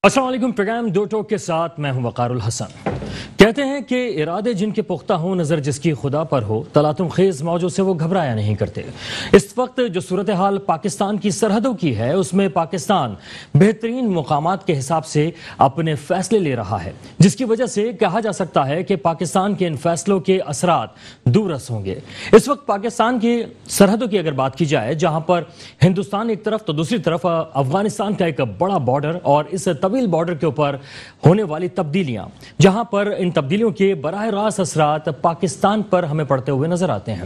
السلام علیکم۔ پروگرام دو ٹوک کے ساتھ میں ہوں وقار الحسن۔ کہتے ہیں کہ ارادے جن کے پختہ ہوں، نظر جس کی خدا پر ہو، تلاطم خیز موجوں سے وہ گھبرایا نہیں کرتے۔ اس وقت جو صورتحال پاکستان کی سرحدوں کی ہے، اس میں پاکستان بہترین مقامات کے حساب سے اپنے فیصلے لے رہا ہے، جس کی وجہ سے کہا جا سکتا ہے کہ پاکستان کے ان فیصلوں کے اثرات دورس ہوں گے۔ اس وقت پاکستان کی سرحدوں کی اگر بات کی جائے، جہاں پر ہندوستان ایک طرف تو دوسری طرف افغانستان کا ایک بڑا بارڈر، اور اس طویل بارڈر کے اوپر ہونے والی تبدیلیاں، جہاں پر ان تبدیلیوں کے براہ راست اثرات پاکستان پر ہمیں پڑتے ہوئے نظر آتے ہیں۔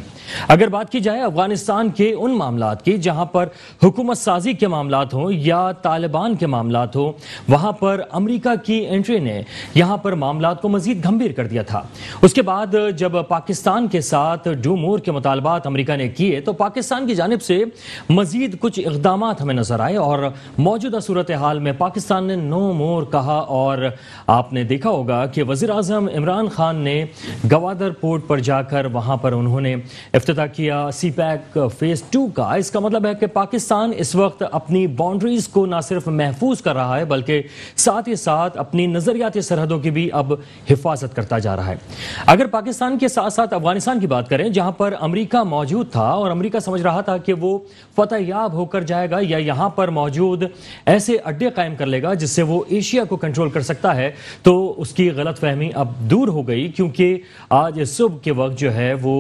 اگر بات کی جائے افغانستان کے ان معاملات کی جہاں پر حکومت سازی کے معاملات ہوں یا طالبان کے معاملات ہوں، وہاں پر امریکہ کی انٹری نے یہاں پر معاملات کو مزید گھمبیر کر دیا تھا۔ اس کے بعد جب پاکستان کے ساتھ ڈو مور کے مطالبات امریکہ نے کیے تو پاکستان کی جانب سے مزید کچھ اقدامات ہمیں نظر آئے، اور موجودہ صورتحال میں پاکستان نے نو مور کہا، اور آپ نے دیکھا ہوگا کہ وزیر اعظم عمران خان نے گوادر پورٹ پر جا کر وہاں پر انہوں نے افتتاح کیا سی پیک فیز 2 کا۔ اس کا مطلب ہے کہ پاکستان اس وقت اپنی باؤنڈریز کو نہ صرف محفوظ کر رہا ہے بلکہ ساتھ ہی ساتھ اپنی نظریاتی سرحدوں کی بھی اب حفاظت کرتا جا رہا ہے۔ اگر پاکستان کے ساتھ ساتھ افغانستان کی بات کریں، جہاں پر امریکہ موجود تھا اور امریکہ سمجھ رہا تھا کہ وہ فتح یاب ہو کر جائے گا یا یہاں پر موجود ایسے اڈے قائم کر لے گا جس سے وہ ایشیا کو کنٹرول کر سکتا ہے، تو اس کی غلط فہمی اب دور ہو گئی، کیونکہ آج صبح کے وقت جو ہے وہ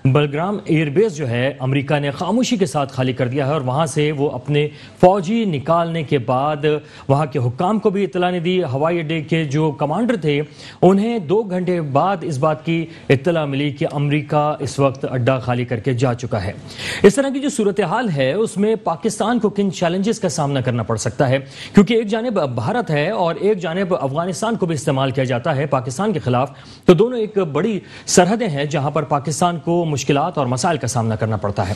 بلگرام ایئر بیس جو ہے امریکہ نے خاموشی کے ساتھ خالی کر دیا ہے، اور وہاں سے وہ اپنے فوجی نکالنے کے بعد وہاں کے حکام کو بھی اطلاع نہیں دی۔ ہوائی اڈے کے جو کمانڈر تھے انہیں 2 گھنٹے بعد اس بات کی اطلاع ملی کہ امریکہ اس وقت اڈا خالی کر کے جا چکا ہے۔ اس طرح کی جو صورتحال ہے اس میں پاکستان کو کن چیلنجز کا سامنا کرنا پڑ سکتا ہے، کیونکہ ایک جانب بھارت ہے اور ایک جانب افغانستان کو بھی استعمال کیا جاتا ہے پاکستان کے خلاف، تو دونوں ایک بڑی سرحدیں ہیں جہاں پر پاکستان کو مشکلات اور مسائل کا سامنا کرنا پڑتا ہے۔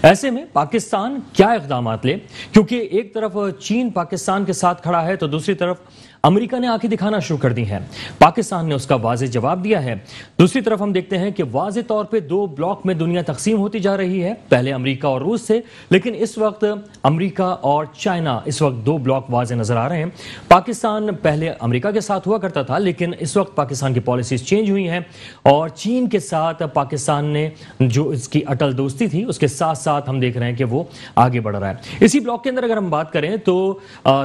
ایسے میں پاکستان کیا اقدامات لے، کیونکہ ایک طرف چین پاکستان کے ساتھ کھڑا ہے تو دوسری طرف امریکہ نے آنکھیں دکھانا شروع کر دی ہیں۔ پاکستان نے اس کا واضح جواب دیا ہے۔ دوسری طرف ہم دیکھتے ہیں کہ واضح طور پہ 2 بلاک میں دنیا تقسیم ہوتی جا رہی ہے، پہلے امریکہ اور روس سے، لیکن اس وقت امریکہ اور چائنا اس وقت 2 بلاک واضح نظر آ رہے ہیں۔ پاکستان پہلے امریکہ کے ساتھ ہوا کرتا تھا، لیکن اس وقت پاکستان کی پالیسیز چینج ہوئی ہیں، اور چین کے ساتھ پاکستان نے جو اس کی اٹل دوستی تھی اس کے ساتھ ساتھ ہم دیکھ رہے ہیں کہ وہ آگے بڑھ رہا ہے۔ اسی بلاک کے اندر اگر ہم بات کریں تو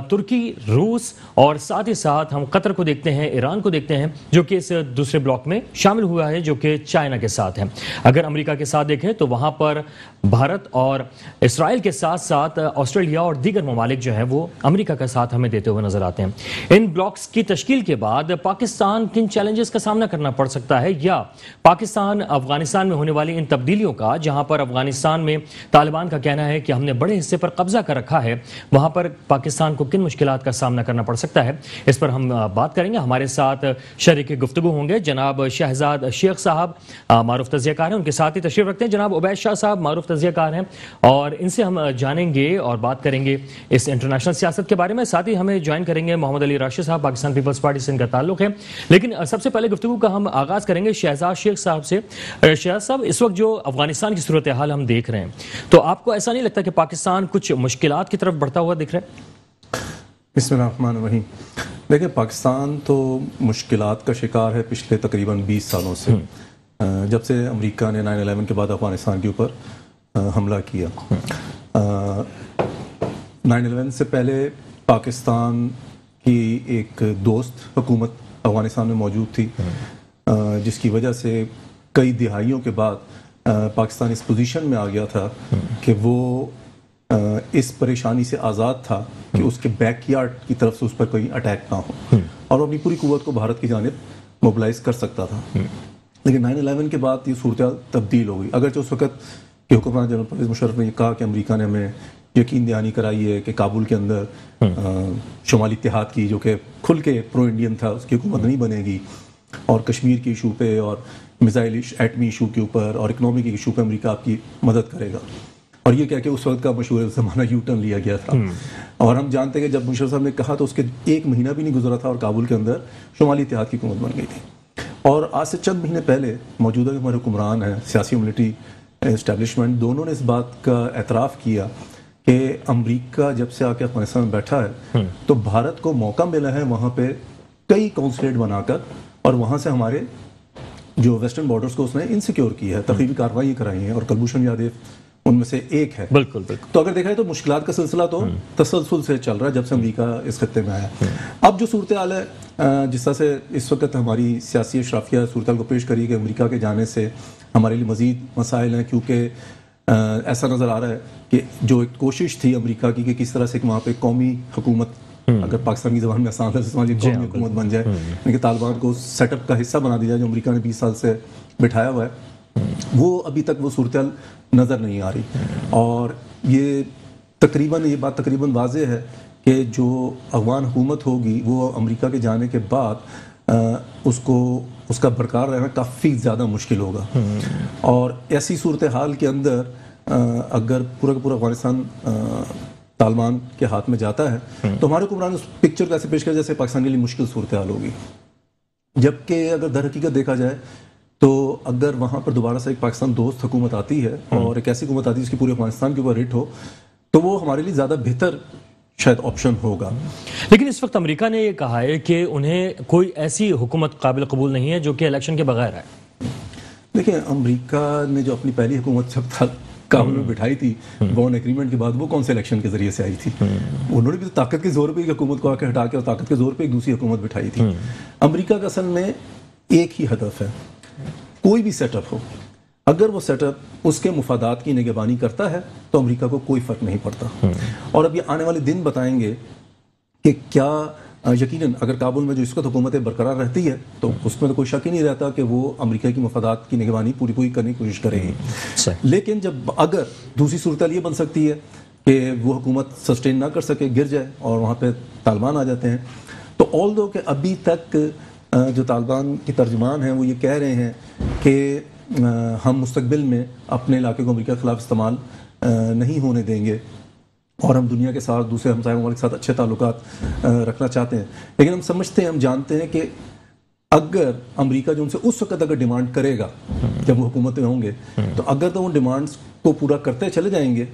ترکی، روس اور ساتھ ہی ساتھ ہم قطر کو دیکھتے ہیں، ایران کو دیکھتے ہیں، جو کہ اس دوسرے بلاک میں شامل ہوا ہے جو کہ چائنا کے ساتھ ہے۔ اگر امریکہ کے ساتھ دیکھیں تو وہاں پر بھارت اور اسرائیل کے ساتھ ساتھ آسٹریلیا اور دیگر ممالک جو ہیں وہ امریکہ کا ساتھ ہمیں دیتے ہوئے نظر آتے ہیں۔ ان بلاکس کی تشکیل کے بعد پاکستان کن چیلنجز کا سامنا کرنا پڑ سکتا ہے، یا پاکستان افغانستان میں ہونے والی ان تبدیلیوں کا، جہاں پر افغانستان میں طالبان کا کہنا ہے کہ ہم نے بڑے حصے پر قبضہ کر رکھا ہے، وہاں پر پاکستان کو کن مشکلات کا سامنا کرنا پڑ سکتا ہے، اس پر ہم بات کریں گے۔ ہمارے ساتھ شریک گفتگو ہوں گے جناب شہزاد شیخ صاحب، معروف تجزیہ کار ہیں، ان کے ساتھ ہی تشریف رکھتے ہیں جناب عبید شاہ صاحب، معروف تجزیہ کار ہیں، اور ان سے ہم جانیں گے اور بات کریں گے اس انٹرنیشنل سیاست کے بارے میں۔ ساتھ ہی ہمیں جوائن کریں گے محمد علی راشد صاحب، پاکستان پیپلز پارٹی سے ان کا تعلق ہے، لیکن سب سے پہلے گفتگو کا ہم آغاز کریں گے شہزاد شیخ صاحب سے۔ شہزاد صاحب، اس وقت جو افغانستان کی صورتحال ہم دیکھ رہے ہیں، تو آپ کو ایسا نہیں لگتا کہ پاکستان کچھ مشکلات کی طرف بڑھتا ہوا دکھ رہا ہے؟ بسم اللہ الرحمن الرحیم۔ دیکھیں، پاکستان تو مشکلات کا شکار ہے پچھلے تقریباً 20 سالوں سے، جب سے امریکہ نے 9/11 کے بعد افغانستان کے اوپر حملہ کیا۔ 9/11 سے پہلے پاکستان کی ایک دوست حکومت افغانستان میں موجود تھی، جس کی وجہ سے کئی دہائیوں کے بعد پاکستان اس پوزیشن میں آ گیا تھا کہ وہ اس پریشانی سے آزاد تھا کہ اس کے بیک یارڈ کی طرف سے اس پر کوئی اٹیک نہ ہو، اور وہ اپنی پوری قوت کو بھارت کی جانب موبلائز کر سکتا تھا۔ لیکن 9/11 کے بعد یہ صورتحال تبدیل ہو گئی، اگرچہ اس وقت کے حکمران جنرل پرویز مشرف نے یہ کہا کہ امریکہ نے ہمیں یقین دہانی کرائی ہے کہ کابل کے اندر شمالی اتحاد کی، جو کہ کھل کے پرو انڈین تھا، اس کی حکومت نہیں بنے گی، اور کشمیر کے ایشو پہ اور میزائل ایٹمی ایشو کے اوپر اور اکنامک ایشو پہ امریکہ آپ کی مدد کرے گا، اور یہ کہہ کے اس وقت کا مشہور زمانہ یو ٹرن لیا گیا تھا۔ اور ہم جانتے ہیں کہ جب مشرف صاحب نے کہا تو اس کے 1 مہینہ بھی نہیں گزرا تھا اور کابل کے اندر شمالی اتحاد کی حکومت بن گئی تھی۔ اور آج سے چند مہینے پہلے موجودہ جو ہمارے حکمران ہیں، سیاسی ملٹری اسٹیبلشمنٹ، دونوں نے اس بات کا اعتراف کیا کہ امریکہ جب سے آ کے افغانستان میں بیٹھا ہے تو بھارت کو موقع ملا ہے وہاں پہ کئی کونسلیٹ بنا کر اور وہاں سے ہمارے جو ویسٹرن بارڈرز کو اس نے انسیکیور کی ہے، تخریبی کارروائی کرائی ہیں، اور کلبھوشن یادیو ان میں سے ایک ہے. بالکل بالکل. تو اگر دیکھا جائے تو مشکلات کا سلسلہ تو تسلسل سے چل رہا ہے جب سے امریکہ اس خطے میں آیا. اب جو صورتحال ہے جس طرح سے اس وقت ہماری سیاسی اشرافیہ صورتحال کو پیش کری کہ امریکہ کے جانے سے ہمارے لیے مزید مسائل ہیں، کیونکہ ایسا نظر آ رہا ہے کہ جو ایک کوشش تھی امریکہ کی کہ کس طرح سے وہاں پہ قومی حکومت، اگر پاکستان کی زبان میں آسان ہے قومی حکومت بن جائے، یعنی کہ طالبان کو سیٹ اپ کا حصہ بنا دیا جائے جو امریکہ نے 20 سال سے بٹھایا ہوا ہے، وہ ابھی تک وہ صورتحال نظر نہیں آ رہی. اور یہ بات تقریباً واضح ہے کہ جو افغان حکومت ہوگی وہ امریکہ کے جانے کے بعد اس کا برقرار رہنا کافی زیادہ مشکل ہوگا. اور ایسی صورتحال کے اندر اگر پورا کا پورا افغانستان طالبان کے ہاتھ میں جاتا ہے تو ہمارے حکمران اس پکچر کو ایسے پیش کر جیسے پاکستان کے لیے مشکل صورتحال ہوگی. جبکہ اگر در حقیقت دیکھا جائے تو اگر وہاں پر دوبارہ سے ایک پاکستان دوست حکومت آتی ہے اور ایک ایسی حکومت آتی ہے جس کی پورے افغانستان کے اوپر ہٹ ہو تو وہ ہمارے لیے زیادہ بہتر شاید آپشن ہوگا. لیکن اس وقت امریکہ نے یہ کہا ہے کہ انہیں کوئی ایسی حکومت قابل قبول نہیں ہے جو کہ الیکشن کے بغیر ہے. دیکھیں امریکہ نے جو اپنی پہلی حکومت جب کابل میں بٹھائی تھی بون ایگریمنٹ کے بعد، وہ کون سے الیکشن کے ذریعے سے آئی تھی؟ انہوں نے بھی طاقت کے زور پہ ایک حکومت کو آ کے ہٹا کے اور طاقت کے زور پہ ایک دوسری حکومت بٹھائی تھی. امریکہ کا اصل میں ایک ہی ہدف ہے، کوئی بھی سیٹ اپ ہو، اگر وہ سیٹ اپ اس کے مفادات کی نگہبانی کرتا ہے تو امریکہ کو کوئی فرق نہیں پڑتا. اور اب یہ آنے والے دن بتائیں گے کہ کیا یقیناً اگر کابل میں جو اس وقت حکومتیں برقرار رہتی ہے تو اس میں تو کوئی شک ہی نہیں رہتا کہ وہ امریکہ کی مفادات کی نگہبانی پوری کرنے کی کوشش کرے گی. لیکن جب اگر دوسری صورتحال یہ بن سکتی ہے کہ وہ حکومت سسٹین نہ کر سکے، گر جائے اور وہاں پہ طالبان آ جاتے ہیں، تو آلدو کہ ابھی تک جو طالبان کے ترجمان ہیں وہ یہ کہہ رہے ہیں کہ ہم مستقبل میں اپنے علاقے کو امریکہ کے خلاف استعمال نہیں ہونے دیں گے اور ہم دنیا کے ساتھ دوسرے ہمسائے ممالک کے ساتھ اچھے تعلقات رکھنا چاہتے ہیں. لیکن ہم سمجھتے ہیں، ہم جانتے ہیں کہ اگر امریکہ جو ان سے اس وقت اگر ڈیمانڈ کرے گا جب وہ حکومتیں ہوں گے، تو اگر تو وہ ڈیمانڈز کو پورا کرتے چلے جائیں گے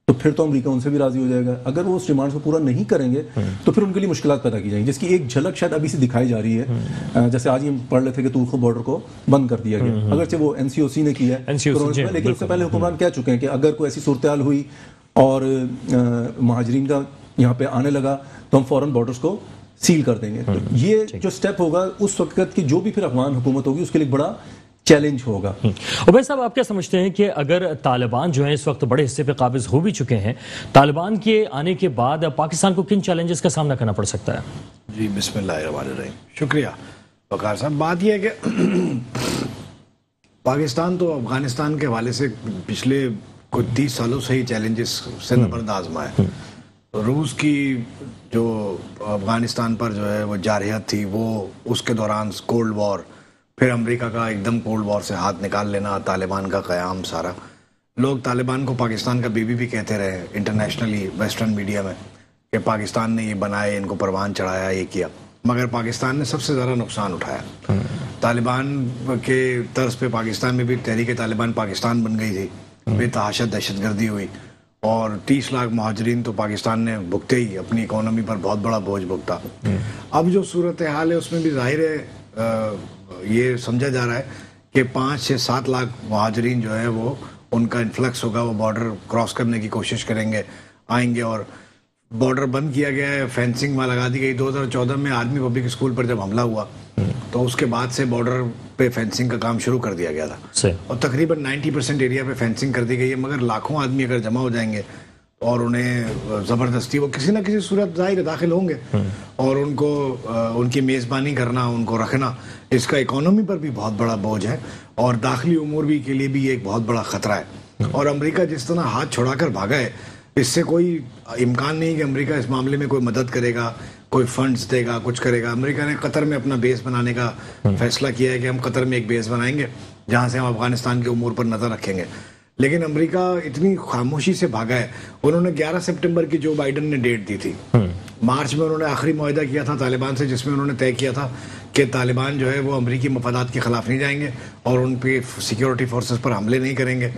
تو پھر تو امریکہ ان سے بھی راضی ہو جائے گا. اگر وہ اس ڈیمانڈ کو پورا نہیں کریں گے تو پھر ان کے لیے مشکلات پیدا کی جائیں گی، جس کی ایک جھلک شاید ابھی سے دکھائی جا رہی ہے. جیسے آج ہی ہم پڑھ رہے تھے کہ تورخم بارڈر کو بند کر دیا گیا، اگرچہ وہ NCOC نے کیا ہے لیکن اس سے پہلے حکمران کہہ چکے ہیں کہ اگر کوئی ایسی صورتحال ہوئی اور مہاجرین کا یہاں پہ آنے لگا تو ہم فوراً بارڈرز کو سیل کر دیں گے. تو یہ جو سٹیپ ہوگا اس وقت کی جو بھی پھر افغان حکومت ہوگی اس کے لیے بڑا چیلنج ہوگا. عبید صاحب، آپ کیا سمجھتے ہیں کہ اگر طالبان جو ہیں اس وقت بڑے حصے پہ قابض ہو بھی چکے ہیں، طالبان کے آنے کے بعد پاکستان کو کن چیلنجز کا سامنا کرنا پڑ سکتا ہے؟ جی بسم اللہ الرحمن الرحیم. شکریہ وقار صاحب. بات یہ ہے کہ پاکستان تو افغانستان کے حوالے سے پچھلے کچھ 30 سالوں سے ہی چیلنجز سے نبرد آزما ہے. روس کی جو افغانستان پر جو ہے وہ جارحیت تھی، وہ اس کے دوران کولڈ وار، پھر امریکہ کا ایک دم کولڈ وار سے ہاتھ نکال لینا، طالبان کا قیام، سارا لوگ طالبان کو پاکستان کا بیبی بھی کہتے رہے انٹرنیشنلی ویسٹرن میڈیا میں کہ پاکستان نے یہ بنائے، ان کو پروان چڑھایا، یہ کیا. مگر پاکستان نے سب سے زیادہ نقصان اٹھایا. طالبان کے طرز پہ پاکستان میں بھی تحریک طالبان پاکستان بن گئی تھی، بے تحاشا دہشت گردی ہوئی اور 30 لاکھ مہاجرین تو پاکستان نے بھگتے ہی اپنی اکانومی پر بہت بڑا بوجھ بھگتا. اب جو صورتحال ہے اس میں بھی ظاہر ہے یہ سمجھا جا رہا ہے کہ 5 سے 7 لاکھ مہاجرین جو ہے وہ ان کا انفلکس ہوگا، وہ بارڈر کراس کرنے کی کوشش کریں گے، آئیں گے. اور بارڈر بند کیا گیا ہے، فینسنگ وہاں لگا دی گئی. 2014 میں آرمی پبلک اسکول پر جب حملہ ہوا تو اس کے بعد سے بارڈر پہ فینسنگ کا کام شروع کر دیا گیا تھا اور تقریباً 90% ایریا پہ فینسنگ کر دی گئی ہے. مگر لاکھوں آدمی اگر جمع ہو جائیں گے اور انہیں زبردستی وہ کسی نہ کسی صورت ظاہر داخل ہوں گے اور ان کو ان کی میزبانی کرنا، ان کو رکھنا، اس کا اکانومی پر بھی بہت بڑا بوجھ ہے اور داخلی امور بھی کے لیے بھی ایک بہت بڑا خطرہ ہے. اور امریکہ جس طرح ہاتھ چھوڑا کر بھاگا ہے، اس سے کوئی امکان نہیں کہ امریکہ اس معاملے میں کوئی مدد کرے گا، کوئی فنڈز دے گا، کچھ کرے گا. امریکہ نے قطر میں اپنا بیس بنانے کا فیصلہ کیا ہے کہ ہم قطر میں ایک بیس بنائیں گے جہاں سے ہم افغانستان کے امور پر نظر رکھیں گے. لیکن امریکہ اتنی خاموشی سے بھاگا ہے. انہوں نے 11 سپٹمبر کی جو بائیڈن نے ڈیٹ دی تھی، مارچ میں انہوں نے آخری معاہدہ کیا تھا طالبان سے جس میں انہوں نے طے کیا تھا کہ طالبان جو ہے وہ امریکی مفادات کے خلاف نہیں جائیں گے اور ان پہ سیکیورٹی فورسز پر حملے نہیں کریں گے.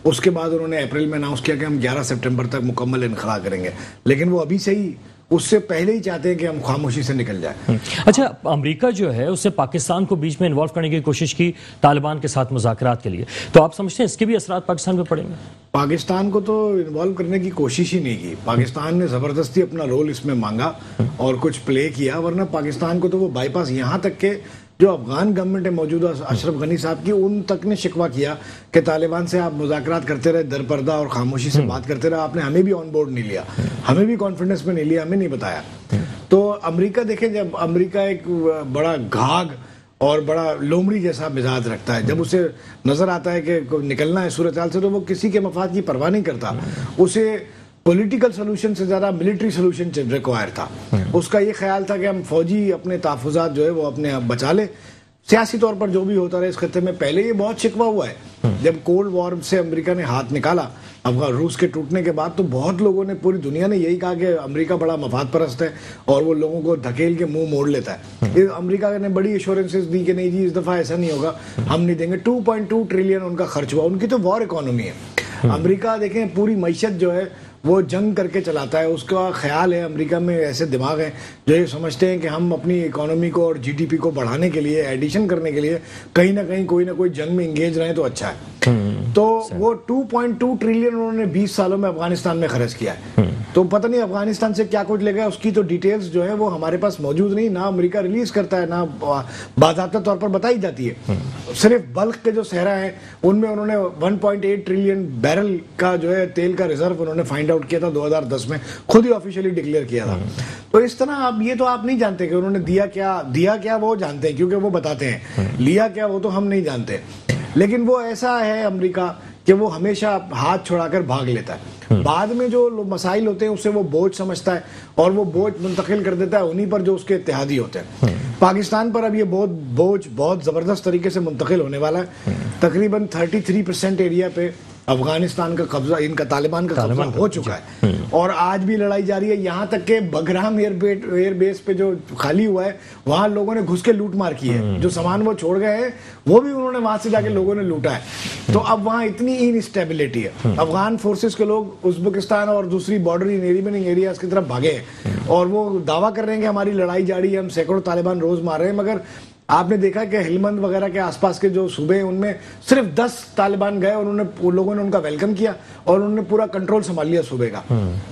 اس کے بعد انہوں نے اپریل میں اناؤنس کیا کہ ہم 11 سپٹمبر تک مکمل انخلا کریں گے, لیکن وہ ابھی سے ہی اس سے پہلے ہی چاہتے ہیں کہ ہم خاموشی سے نکل جائیں. اچھا, امریکہ جو ہے اس سے پاکستان کو بیچ میں انوالو کرنے کی کوشش کی طالبان کے ساتھ مذاکرات کے لیے, تو آپ سمجھتے ہیں اس کے بھی اثرات پاکستان پہ پڑیں گے؟ پاکستان کو تو انوالو کرنے کی کوشش ہی نہیں کی. پاکستان نے زبردستی اپنا رول اس میں مانگا اور کچھ پلے کیا, ورنہ پاکستان کو تو وہ بائی پاس, یہاں تک کہ جو افغان گورنمنٹ ہے موجودہ اشرف غنی صاحب کی, ان تک نے شکوہ کیا کہ طالبان سے آپ مذاکرات کرتے رہے در پردہ اور خاموشی سے بات کرتے رہے, آپ نے ہمیں بھی آن بورڈ نہیں لیا, ہمیں بھی کانفیڈنس میں نہیں لیا, ہمیں نہیں بتایا. تو امریکہ دیکھیں, جب امریکہ ایک بڑا گھاگ اور بڑا لومڑی جیسا مزاج رکھتا ہے, جب اسے نظر آتا ہے کہ نکلنا ہے صورتحال سے تو وہ کسی کے مفاد کی پرواہ نہیں کرتا. اسے پولیٹیکل سلوشن سے زیادہ ملٹری سلوشن ریکوائر تھا. اس کا یہ خیال تھا کہ ہم فوجی اپنے تحفظات جو ہے وہ اپنے بچا لے. سیاسی طور پر جو بھی ہوتا رہے اس خطے میں, پہلے یہ بہت شکوہ ہوا ہے جب کولڈ وار سے امریکہ نے ہاتھ نکالا افغان روس کے ٹوٹنے کے بعد, تو بہت لوگوں نے, پوری دنیا نے یہی کہا کہ امریکہ بڑا مفاد پرست ہے اور وہ لوگوں کو دھکیل کے منہ موڑ لیتا ہے. امریکہ نے بڑی ایشورنسز دی کہ نہیں جی اس دفعہ ایسا نہیں ہوگا, ہم نہیں دیں گے. 2.2 ٹریلین ان کا خرچ ہوا. ان کی تو وار اکانومی ہے. امریکہ دیکھیں پوری معیشت جو ہے وہ جنگ کر کے چلاتا ہے. اس کا خیال ہے, امریکہ میں ایسے دماغ ہیں جو یہ سمجھتے ہیں کہ ہم اپنی اکانومی کو اور جی ڈی پی کو بڑھانے کے لیے, ایڈیشن کرنے کے لیے کہیں نہ کہیں کوئی نہ کوئی جنگ میں انگیج رہیں تو اچھا ہے. تو وہ 2.2 ٹریلین انہوں نے 20 سالوں میں افغانستان میں خرچ کیا ہے. تو پتہ نہیں افغانستان سے کیا کچھ لے گیا, اس کی تو ڈیٹیلز جو ہے وہ ہمارے پاس موجود نہیں, نہ امریکہ ریلیز کرتا ہے, نہ باضابطہ طور پر بتائی جاتی ہے. صرف بلک کے جو صحرا ہیں ان میں انہوں نے 1.8 ٹریلین بیرل کا جو ہے تیل کا ریزرو انہوں نے فائنڈ آؤٹ کیا تھا 2010 میں, خود ہی آفیشیلی ڈکلیئر کیا تھا. تو اس طرح اب یہ تو آپ نہیں جانتے کہ انہوں نے دیا کیا وہ جانتے ہیں کیونکہ وہ بتاتے ہیں, لیا کیا وہ تو ہم نہیں جانتے. لیکن وہ ایسا ہے امریکہ کہ وہ ہمیشہ ہاتھ چھوڑا کر بھاگ لیتا ہے. بعد میں جو مسائل ہوتے ہیں اسے وہ بوجھ سمجھتا ہے اور وہ بوجھ منتقل کر دیتا ہے انہی پر جو اس کے اتحادی ہوتے ہیں. پاکستان پر اب یہ بوجھ بہت زبردست طریقے سے منتقل ہونے والا ہے. تقریباً 33% ایریا پہ افغانستان کا قبضہ, ان کا طالبان کا قبضہ ہو چکا ہے اور آج بھی لڑائی جاری ہے. یہاں تک کہ بگرام ایئر بیس پہ جو خالی ہوا ہے وہاں لوگوں نے گھس کے لوٹ مار کی ہے. جو سامان وہ چھوڑ گئے ہیں وہ بھی انہوں نے وہاں سے جا کے لوگوں نے لوٹا ہے. تو اب وہاں اتنی انسٹیبلٹی ہے. افغان فورسز کے لوگ ازبکستان اور دوسری بارڈری نیبرنگ ایریاز کی طرف بھاگے ہیں اور وہ دعویٰ کر رہے ہیں کہ ہماری لڑائی جاری ہے, ہم سینکڑوں طالبان روز مار رہے ہیں. مگر آپ نے دیکھا کہ ہلمند وغیرہ کے آس پاس کے جو صوبے ہیں ان میں صرف 10 طالبان گئے اور لوگوں نے ان کا ویلکم کیا اور انہوں نے پورا کنٹرول سنبھال لیا صوبے کا.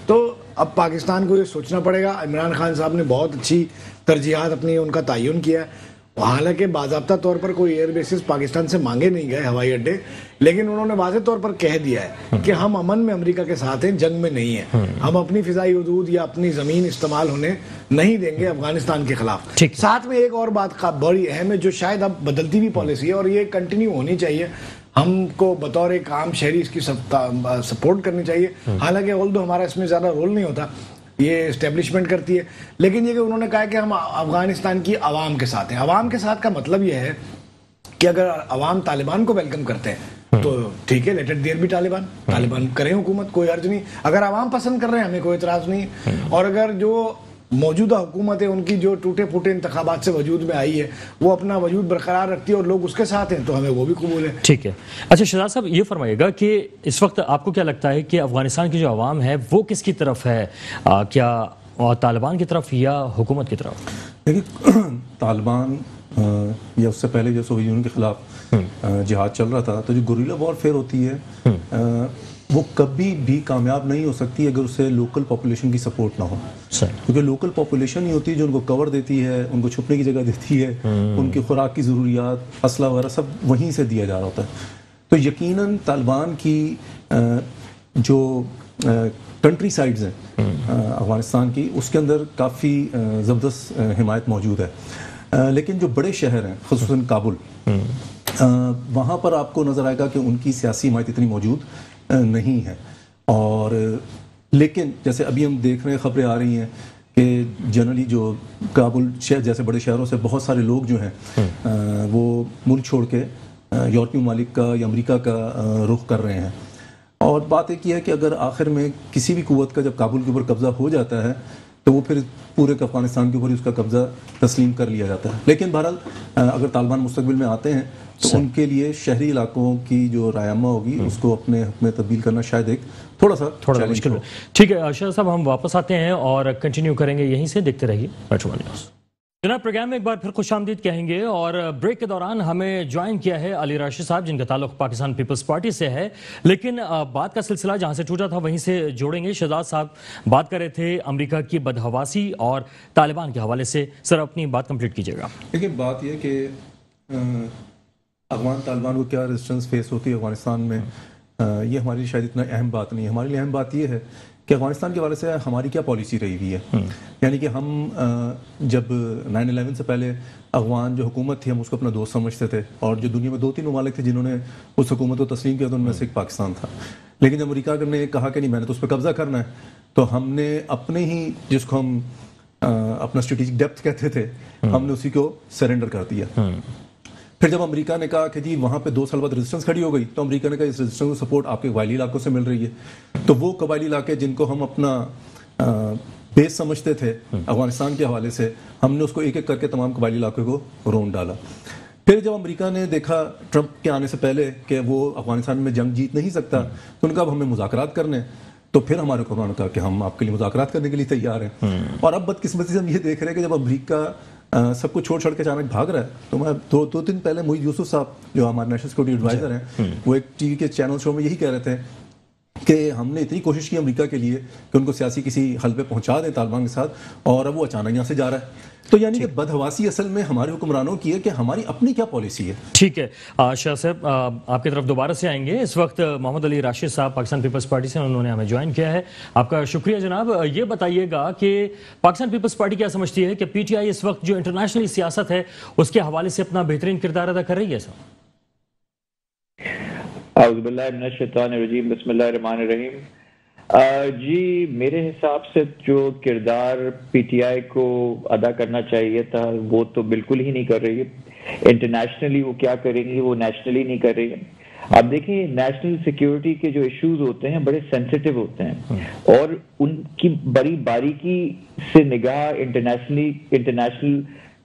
تو اب پاکستان کو یہ سوچنا پڑے گا. عمران خان صاحب نے بہت اچھی ترجیحات اپنی ان کا تعین کیا ہے. حالانکہ باضابطہ طور پر کوئی ایئر بیسز پاکستان سے مانگے نہیں گئے, ہوائی اڈے, لیکن انہوں نے واضح طور پر کہہ دیا ہے کہ ہم امن میں امریکہ کے ساتھ ہیں, جنگ میں نہیں ہیں. ہم اپنی فضائی حدود یا اپنی زمین استعمال ہونے نہیں دیں گے افغانستان کے خلاف. ساتھ میں ایک اور بات بڑی اہم ہے جو شاید اب بدلتی بھی پالیسی ہے اور یہ کنٹینیو ہونی چاہیے. ہم کو بطور ایک عام شہری اس کی سپورٹ کرنی چاہیے. حالانکہ اولدو ہمارا اس میں زیادہ رول نہیں ہوتا, یہ اسٹیبلشمنٹ کرتی ہے, لیکن یہ کہ انہوں نے کہا کہ ہم افغانستان کی عوام کے ساتھ ہیں. عوام کے ساتھ کا مطلب یہ ہے کہ اگر عوام طالبان کو ویلکم کرتے ہیں تو ٹھیک ہے, لیٹ اٹ دیئر بھی طالبان کریں حکومت, کوئی حرج نہیں. اگر عوام پسند کر رہے ہیں ہمیں کوئی اعتراض نہیں. اور اگر جو موجودہ حکومت ہے ان کی جو ٹوٹے پھوٹے انتخابات سے وجود میں آئی ہے وہ اپنا وجود برقرار رکھتی ہے اور لوگ اس کے ساتھ ہیں تو ہمیں وہ بھی قبول ہے. ٹھیک ہے. اچھا شہزاد صاحب یہ فرمائیے گا کہ اس وقت آپ کو کیا لگتا ہے کہ افغانستان کی جو عوام ہے وہ کس کی طرف ہے, کیا طالبان کی طرف یا حکومت کی طرف؟ دیکھیے طالبان یا اس سے پہلے جو سوویت یونین کے خلاف جہاد چل رہا تھا تو جو گوریلا وارفیئر ہوتی ہے وہ کبھی بھی کامیاب نہیں ہو سکتی اگر اسے لوکل پاپولیشن کی سپورٹ نہ ہو. کیونکہ لوکل پاپولیشن ہی ہوتی ہے جو ان کو کور دیتی ہے, ان کو چھپنے کی جگہ دیتی ہے, ان کی خوراک کی ضروریات, اسلحہ وغیرہ سب وہیں سے دیا جا رہا ہوتا ہے. تو یقیناً طالبان کی جو کنٹری سائڈز ہیں افغانستان کی اس کے اندر کافی زبردست حمایت موجود ہے. لیکن جو بڑے شہر ہیں خصوصاً کابل, وہاں پر آپ کو نظر آئے گا کہ ان کی سیاسی حمایت اتنی موجود نہیں ہے. اور لیکن جیسے ابھی ہم دیکھ رہے ہیں, خبریں آ رہی ہیں کہ جنرلی جو کابل شہر جیسے بڑے شہروں سے بہت سارے لوگ جو ہیں وہ ملک چھوڑ کے یورپی ممالک کا یا امریکہ کا رخ کر رہے ہیں. اور بات ایک یہ ہے کہ اگر آخر میں کسی بھی قوت کا جب کابل کے اوپر قبضہ ہو جاتا ہے تو وہ پھر پورے افغانستان کے اوپر اس کا قبضہ تسلیم کر لیا جاتا ہے. لیکن بہرحال اگر طالبان مستقبل میں آتے ہیں تو ان کے لیے شہری علاقوں کی جو رائما ہوگی اس کو اپنے حق میں تبدیل کرنا شاید ایک تھوڑا مشکل ہے. ٹھیک ہے شاہ صاحب، ہم واپس آتے ہیں اور کنٹینیو کریں گے یہیں سے. دیکھتے رہیے میٹرو ون نیوز. جناب پروگرام میں ایک بار پھر خوش آمدید کہیں گے، اور بریک کے دوران ہمیں جوائن کیا ہے علی راشد صاحب جن کا تعلق پاکستان پیپلز پارٹی سے ہے، لیکن بات کا سلسلہ جہاں سے ٹوٹا تھا وہیں سے جوڑیں گے. شہزاد صاحب بات کر رہے تھے امریکہ کی بدحواسی اور طالبان کے حوالے سے، سر اپنی بات کمپلیٹ کیجیے گا. دیکھیے بات یہ کہ افغان طالبان کو کیا ریزسٹنس فیس ہوتی ہے افغانستان میں، یہ ہمارے لیے شاید اتنا اہم بات نہیں ہے. ہمارے لیے اہم بات یہ ہے کہ افغانستان کے حوالے سے ہماری کیا پالیسی رہی ہوئی ہے. یعنی کہ ہم جب 9/11 سے پہلے افغان جو حکومت تھی ہم اس کو اپنا دوست سمجھتے تھے، اور جو دنیا میں 2-3 ممالک تھے جنہوں نے اس حکومت کو تسلیم کیا تو ان میں سے ایک پاکستان تھا. لیکن جب امریکہ نے کہا کہ نہیں میں نے تو اس پہ قبضہ کرنا ہے، تو ہم نے اپنے ہی جس کو ہم اپنا اسٹریٹجک ڈیپتھ کہتے تھے ہم نے اسی کو سرنڈر کر دیا. پھر جب امریکہ نے کہا کہ جی وہاں پہ 2 سال بعد ریزسٹنس کھڑی ہو گئی، تو امریکہ نے کہا اس ریزسٹنس کو سپورٹ آپ کے قبائلی علاقوں سے مل رہی ہے. تو وہ قبائلی علاقے جن کو ہم اپنا بیس سمجھتے تھے افغانستان کے حوالے سے، ہم نے اس کو ایک ایک کر کے تمام قبائلی علاقوں کو رون ڈالا. پھر جب امریکہ نے دیکھا ٹرمپ کے آنے سے پہلے کہ وہ افغانستان میں جنگ جیت نہیں سکتا، تو ان کا اب ہمیں مذاکرات کرنے، تو پھر ہمارے کو انہوں نے کہا کہ ہم آپ کے لیے مذاکرات کرنے کے لیے تیار ہیں. اور اب بدقسمتی سے ہم یہ دیکھ رہے ہیں کہ جب امریکہ سب کو چھوڑ کے اچانک بھاگ رہا ہے، تو میں 2 دن پہلے محیط یوسف صاحب جو ہمارے نیشنل سیکورٹی ایڈوائزر ہیں، وہ ایک ٹی وی کے چینل شو میں یہی کہہ رہے تھے کہ ہم نے اتنی کوشش کی امریکہ کے لیے کہ ان کو سیاسی کسی حل پہ پہنچا دیں طالبان کے ساتھ، اور اب وہ اچانک یہاں سے جا رہا ہے. تو یعنی کہ بدحواسی اصل میں ہمارے حکمرانوں کی ہے کہ ہماری اپنی کیا پالیسی ہے. ٹھیک ہے شاہ صاحب آپ کی طرف دوبارہ سے آئیں گے. اس وقت محمد علی راشد صاحب پاکستان پیپلز پارٹی سے انہوں نے ہمیں جوائن کیا ہے. آپ کا شکریہ جناب. یہ بتائیے گا کہ پاکستان پیپلز پارٹی کیا سمجھتی ہے کہ پی ٹی آئی اس وقت جو انٹرنیشنل سیاست ہے اس کے حوالے سے اپنا بہترین کردار ادا کر رہی ہے؟ سر اعوذ باللہ من الشیطان الرجیم، بسم اللہ الرحمن الرحیم. جی میرے حساب سے جو کردار پی ٹی آئی کو ادا کرنا چاہیے تھا وہ تو بالکل ہی نہیں کر رہی ہے. انٹرنیشنلی وہ کیا کریں گی وہ نیشنلی نہیں کر رہی ہے. اب دیکھیں نیشنل سیکیورٹی کے جو ایشوز ہوتے ہیں بڑے سینسیٹیو ہوتے ہیں، اور ان کی بڑی باریکی سے نگاہ انٹرنیشنل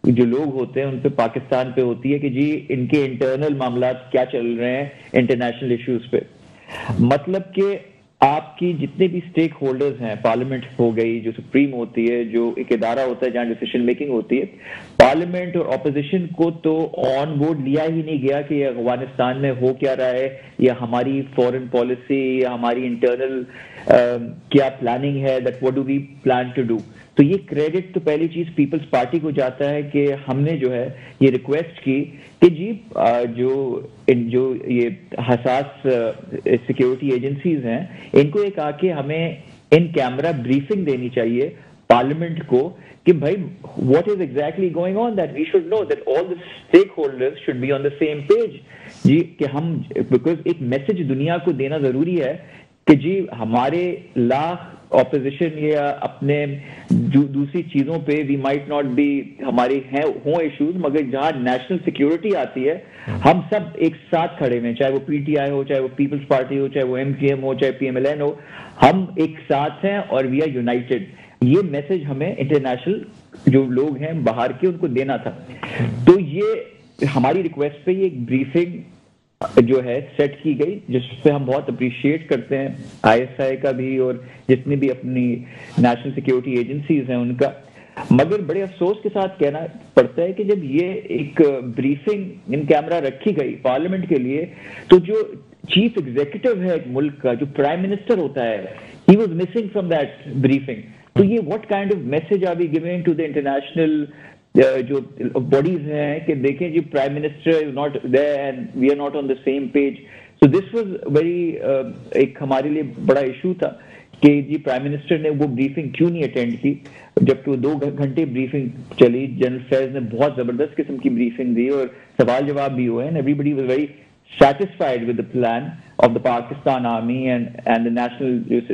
جو لوگ ہوتے ہیں ان پہ پاکستان پہ ہوتی ہے کہ جی ان کے انٹرنل معاملات کیا چل رہے ہیں انٹرنیشنل ایشوز پہ. مطلب کہ آپ کی جتنے بھی سٹیک ہولڈرز ہیں، پارلیمنٹ ہو گئی جو سپریم ہوتی ہے، جو ایک ادارہ ہوتا ہے جہاں ڈیسیشن میکنگ ہوتی ہے، پارلیمنٹ اور اپوزیشن کو تو آن بورڈ لیا ہی نہیں گیا کہ افغانستان میں ہو کیا رہا ہے، یا ہماری فورن پالیسی یا ہماری انٹرنل کیا پلاننگ ہے، that what do we plan to do. تو یہ کریڈٹ تو پہلی چیز پیپلز پارٹی کو جاتا ہے کہ ہم نے جو ہے یہ ریکویسٹ کی کہ جی جو یہ حساس سیکیورٹی ایجنسیز ہیں ان کو ایک آ کے ہمیں ان کیمرہ بریفنگ دینی چاہیے پارلیمنٹ کو کہ بھائی what is exactly going on, that we should know that all the stakeholders should be on the same page. جی کہ ہم because ایک میسج دنیا کو دینا ضروری ہے کہ جی ہمارے لاکھ اپوزیشن یا اپنے دوسری چیزوں پہ وی مائٹ ناٹ بی ہمارے ہوں ایشوز، مگر جہاں نیشنل سیکیورٹی آتی ہے ہم سب ایک ساتھ کھڑے ہوئے، چاہے وہ پی ٹی آئی ہو، چاہے وہ پیپلز پارٹی ہو، چاہے وہ ایم کیو ایم ہو، چاہے پی ایم ایل این ہو، ہم ایک ساتھ ہیں اور وی آر یونائٹڈ. یہ میسج ہمیں انٹرنیشنل جو لوگ ہیں باہر کے ان کو دینا تھا. تو یہ ہماری ریکویسٹ پہ یہ ایک بریفنگ جو ہے سیٹ کی گئی جس پہ ہم بہت اپریشیٹ کرتے ہیں آئی ایس آئی کا بھی اور جتنی بھی اپنی نیشنل سیکیورٹی ایجنسیز ہیں ان کا. مگر بڑے افسوس کے ساتھ کہنا پڑتا ہے کہ جب یہ ایک بریفنگ ان کیمرہ رکھی گئی پارلیمنٹ کے لیے تو جو چیف ایگزیکٹو ہے ایک ملک کا، جو پرائم منسٹر ہوتا ہے، he was missing from that briefing. تو یہ what kind of message are we giving to the international جو باڈیز ہیں کہ دیکھیں جی prime minister is not there and we are not on the same page. So this was very ایک ہمارے لیے بڑا ایشو تھا کہ جی پرائم منسٹر نے وہ بریفنگ کیوں نہیں اٹینڈ کی، جبکہ وہ 2 گھنٹے بریفنگ چلی. جنرل فیض نے بہت زبردست قسم کی بریفنگ دی اور سوال جواب بھی ہوئے، everybody was very satisfied with the plan of the Pakistan Army and the national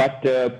But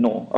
no,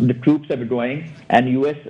the troops are withdrawing and US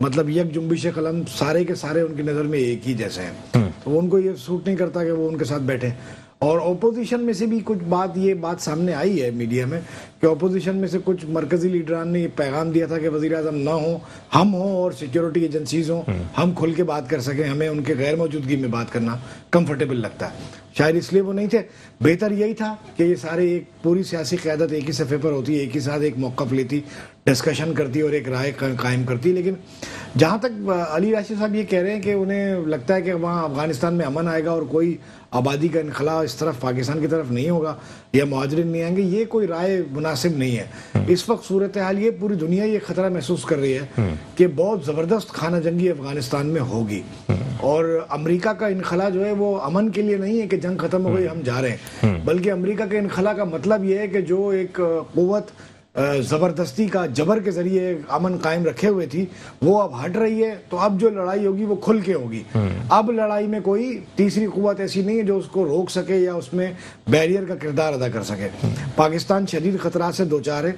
مطلب یک جنبش قلم سارے کے سارے ان کی نظر میں ایک ہی جیسے ہیں، تو ان کو یہ سوٹ نہیں کرتا کہ وہ ان کے ساتھ بیٹھیں. اور اپوزیشن میں سے بھی کچھ یہ بات سامنے آئی ہے میڈیا میں کہ اپوزیشن میں سے کچھ مرکزی لیڈران نے یہ پیغام دیا تھا کہ وزیر اعظم نہ ہوں، ہم ہوں اور سیکیورٹی ایجنسیز ہوں، ہم کھل کے بات کر سکیں، ہمیں ان کے غیر موجودگی میں بات کرنا کمفرٹیبل لگتا ہے. شاید اس لیے وہ نہیں تھے. بہتر یہی تھا کہ یہ سارے ایک پوری سیاسی قیادت ایک ہی صفحے پر ہوتی، ایک ہی ساتھ ایک موقف لیتی، ڈسکشن کرتی اور ایک رائے قائم کرتی. لیکن جہاں تک علی راشد صاحب یہ کہہ رہے ہیں کہ انہیں لگتا ہے کہ وہاں افغانستان میں امن آئے گا اور کوئی آبادی کا انخلا اس طرف پاکستان کی طرف نہیں ہوگا یا مہاجرین نہیں آئیں گے، یہ کوئی رائے مناسب نہیں ہے. اس وقت صورتحال یہ پوری دنیا یہ خطرہ محسوس کر رہی ہے کہ بہت زبردست خانہ جنگی افغانستان میں ہوگی، اور امریکہ کا انخلا جو ہے وہ امن کے لیے نہیں ہے کہ جنگ ختم ہو گئی ہم جا رہے ہیں، بلکہ امریکہ کے انخلا کا مطلب یہ ہے کہ جو ایک قوت زبردستی کا جبر کے ذریعے امن قائم رکھے ہوئے تھی وہ اب ہٹ رہی ہے، تو اب جو لڑائی ہوگی وہ کھل کے ہوگی. اب لڑائی میں کوئی تیسری قوت ایسی نہیں ہے جو اس کو روک سکے یا اس میں بیریئر کا کردار ادا کر سکے. پاکستان شدید خطرات سے دوچار ہے،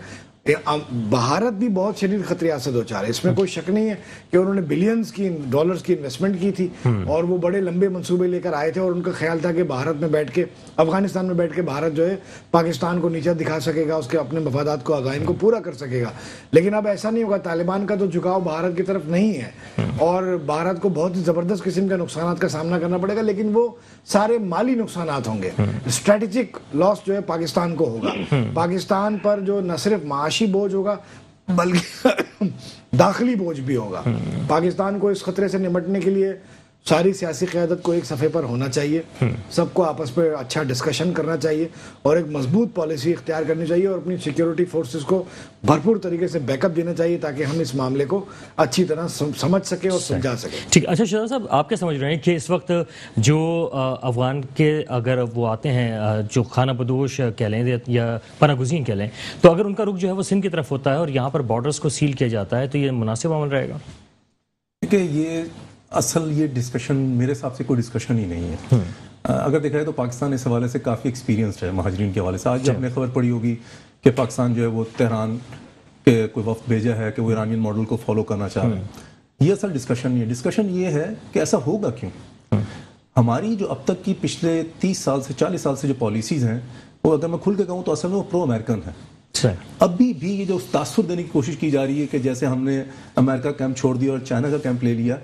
بھارت بھی بہت شدید خطرات سے دوچار ہے. اس میں کوئی شک نہیں ہے کہ انہوں نے بلینز کی ڈالرز کی انویسٹمنٹ کی تھی اور وہ بڑے لمبے منصوبے لے کر آئے تھے، اور ان کا خیال تھا کہ بھارت میں بیٹھ کے افغانستان میں بیٹھ کے بھارت جو ہے پاکستان کو نیچا دکھا سکے گا، اس کے اپنے مفادات کو عزائم کو پورا کر سکے گا. لیکن اب ایسا نہیں ہوگا. طالبان کا تو جھکاؤ بھارت کی طرف نہیں ہے اور بھارت کو بہت ہی زبردست قسم کے نقصانات کا سامنا کرنا پڑے گا، لیکن وہ سارے مالی نقصانات ہوں گے. اسٹریٹجک لاس جو ہے پاکستان کو ہوگا. پاکستان پر جو نہ صرف معاشی بوجھ ہوگا بلکہ داخلی بوجھ بھی ہوگا. پاکستان کو اس خطرے سے نمٹنے کے لیے ساری سیاسی قیادت کو ایک صفحے پر ہونا چاہیے، سب کو آپس پہ اچھا ڈسکشن کرنا چاہیے اور ایک مضبوط پالیسی اختیار کرنی چاہیے اور اپنی سیکیورٹی فورسز کو بھرپور طریقے سے بیک اپ دینا چاہیے تاکہ ہم اس معاملے کو اچھی طرح سمجھ سکیں اور سمجھا سکیں. ٹھیک. اچھا شہزاد صاحب، آپ کیا سمجھ رہے ہیں کہ اس وقت جو افغان کے اگر وہ آتے ہیں جو خانہ بدوش کہہ لیں یا پناہ گزین کہہ لیں، تو اگر ان کا رخ جو ہے وہ سندھ کی طرف ہوتا ہے اور یہاں پر بارڈرز کو سیل کیا جاتا ہے تو یہ مناسب عمل رہے گا؟ کیونکہ یہ ڈسکشن میرے حساب سے کوئی ڈسکشن ہی نہیں ہے. اگر دیکھا جائے تو پاکستان اس حوالے سے کافی ایکسپیرینسڈ ہے مہاجرین کے حوالے سے. آج آپ نے خبر پڑی ہوگی کہ پاکستان جو ہے وہ تہران کے کوئی وفد بھیجا ہے کہ وہ ایرانین ماڈل کو فالو کرنا چاہ رہے ہیں. یہ اصل ڈسکشن نہیں ہے. ڈسکشن یہ ہے کہ ایسا ہوگا کیوں. ہماری جو اب تک کی پچھلے 30 سال سے 40 سال سے جو پالیسیز ہیں وہ اگر میں کھل کے کہوں تو اصل میں وہ پرو امریکن ہے. ابھی بھی یہ جو تاثر دینے کی کوشش کی جا رہی ہے کہ جیسے ہم نے امریکہ کیمپ چھوڑ دیا اور چائنا کا کیمپ لے لیا.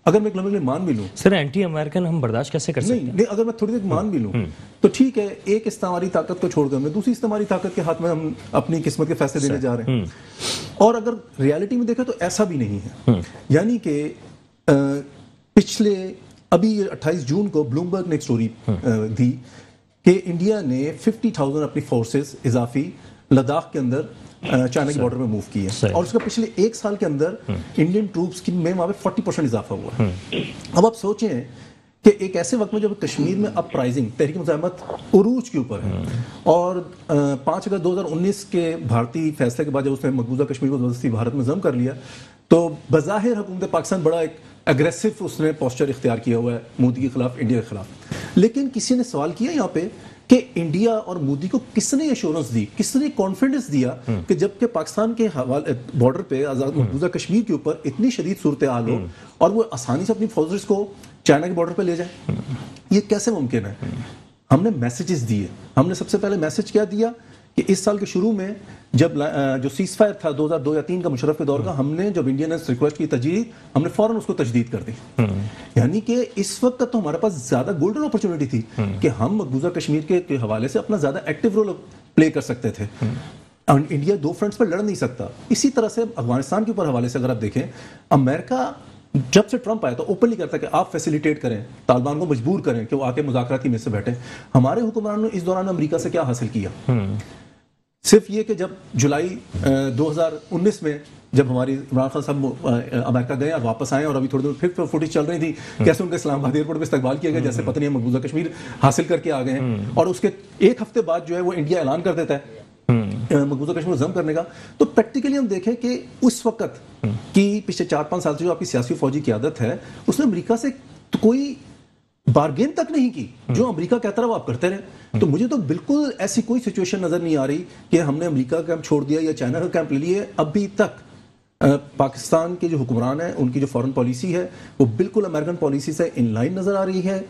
اگر میں ایک لمحے مان بھی لوں سر اینٹی امریکن ہم برداشت کیسے کر سکتے ہیں؟ نہیں، اگر میں تھوڑی دیر مان بھی لوں تو ٹھیک ہے، ایک استعماری طاقت کو چھوڑ کر میں دوسری استعماری طاقت کے ہاتھ میں ہم اپنی قسمت کے فیصلے دینے جا رہے ہیں. اور اگر ریالٹی میں دیکھیں تو ایسا بھی نہیں ہے. یعنی کہ پچھلے ابھی 28 جون کو بلومبرگ نے ایک سٹوری دی کہ انڈیا نے 50,000 اپنی فورسز اضافی لداخ کے اندر چائنا کی بارڈر میں موو کی ہے، اور اس کا پچھلے ایک سال کے اندر انڈین ٹروپس کی میں وہاں پہ 40% اضافہ ہوا ہے. اب آپ سوچیں کہ ایک ایسے وقت میں جب کشمیر میں اپ رائزنگ تحریک مزاحمت عروج کے اوپر ہے اور 5 اگست 2019 کے بھارتی فیصلے کے بعد جب اس نے مقبوضہ کشمیر کو زبردستی بھارت میں ضم کر لیا تو بظاہر حکومت پاکستان بڑا ایک اگریسو اس نے پوسچر اختیار کیا ہوا ہے مودی کے خلاف، انڈیا کے خلاف. لیکن کسی نے سوال کیا یہاں پہ کہ انڈیا اور مودی کو کس نے ایشورنس دی، کس نے کانفیڈنس دیا کہ جب کہ پاکستان کے بارڈر پہ آزاد مقبوضہ کشمیر کے اوپر اتنی شدید صورتحال ہو اور وہ آسانی سے اپنی فورسز کو چائنا کے بارڈر پہ لے جائے؟ یہ کیسے ممکن ہے؟ ہم نے میسیجز دیے. ہم نے سب سے پہلے میسیج کیا دیا کہ اس سال کے شروع میں جب جو سیز فائر تھا 2002 یا 2003 کا مشرف کے دور کا، ہم نے جب انڈیا نے ریکویسٹ کی تجدید، ہم نے فوراً اس کو تجدید کر دی. یعنی کہ اس وقت تو ہمارے پاس زیادہ گولڈن اپرچونٹی تھی کہ ہم مقبوضہ کشمیر کے حوالے سے اپنا زیادہ ایکٹیو رول پلے کر سکتے تھے. انڈیا 2 فرنٹس پر لڑ نہیں سکتا. اسی طرح سے افغانستان کے اوپر حوالے سے اگر آپ دیکھیں، امریکہ جب سے ٹرمپ آیا تو اوپنلی کرتا کہ آپ فیسیلیٹیٹ کریں، طالبان کو مجبور کریں کہ وہ آ کے مذاکرات کی میز سے بیٹھیں. ہمارے حکمرانوں نے اس دوران امریکہ سے کیا حاصل کیا؟ صرف یہ کہ جب جولائی 2019 میں جب ہماری عمران خان صاحب امریکہ گئے اور واپس آئے اور ابھی تھوڑی دیر پھر فوٹیج چل رہی تھی کیسے ان کے اسلام آباد ایئرپورٹ پہ استقبال کیا گیا جیسے پتہ نہیں مقبوضہ کشمیر حاصل کر کے آ گئے ہیں، اور اس کے ایک ہفتے بعد جو ہے وہ انڈیا اعلان کر دیتا ہے مقبوضہ کشمیر ضم کرنے کا. تو پریکٹیکلی ہم دیکھیں کہ اس وقت کی پچھلے 4-5 سال سے جو آپ کی سیاسی فوجی قیادت ہے اس نے امریکہ سے کوئی بارگین تک نہیں کی. جو امریکہ کہتا رہا وہ آپ کرتے رہے. تو مجھے تو بالکل ایسی کوئی سچویشن نظر نہیں آ رہی کہ ہم نے امریکہ کا کیمپ چھوڑ دیا یا چائنا کا کیمپ لے لیے. ابھی تک پاکستان کے جو حکمران ہیں ان کی جو فورن پالیسی ہے وہ بالکل امریکن پالیسی سے ان لائن نظر آ رہی ہے.